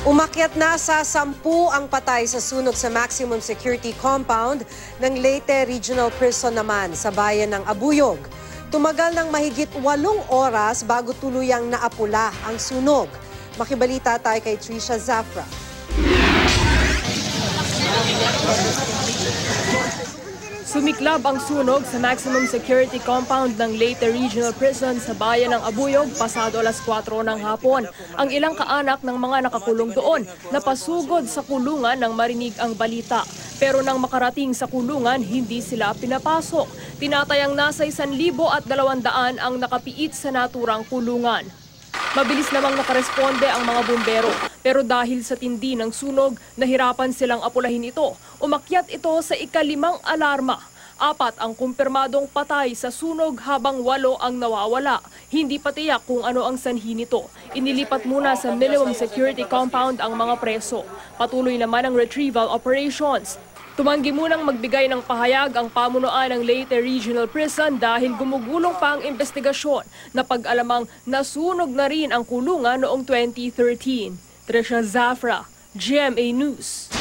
Umakyat na sa 10 ang patay sa sunog sa maximum security compound ng Leyte Regional Prison naman sa bayan ng Abuyog. Tumagal ng mahigit 8 oras bago tuluyang naapula ang sunog. Makibalita tayo kay Trisha Zafra. Sumiklab ang sunog sa maximum security compound ng Leyte Regional Prison sa bayan ng Abuyog pasado alas 4 ng hapon. Ang ilang kaanak ng mga nakakulong doon napasugod sa kulungan nang marinig ang balita. Pero nang makarating sa kulungan, hindi sila pinapasok. Tinatayang nasa 1,200 ang nakapiit sa naturang kulungan. Mabilis namang nakaresponde ang mga bumbero, pero dahil sa tindi ng sunog, nahirapan silang apulahin ito. Umakyat ito sa ika-5 alarma. 4 ang kumpirmadong patay sa sunog habang 8 ang nawawala. Hindi pa tiyak kung ano ang sanhi nito. Inilipat muna sa minimum security compound ang mga preso. Patuloy naman ang retrieval operations. Tumanggi munang magbigay ng pahayag ang pamunuan ng Leyte Regional Prison dahil gumugulong pa ang investigasyon na pag-alamang nasunog na rin ang kulungan noong 2013. Trisha Zafra, GMA News.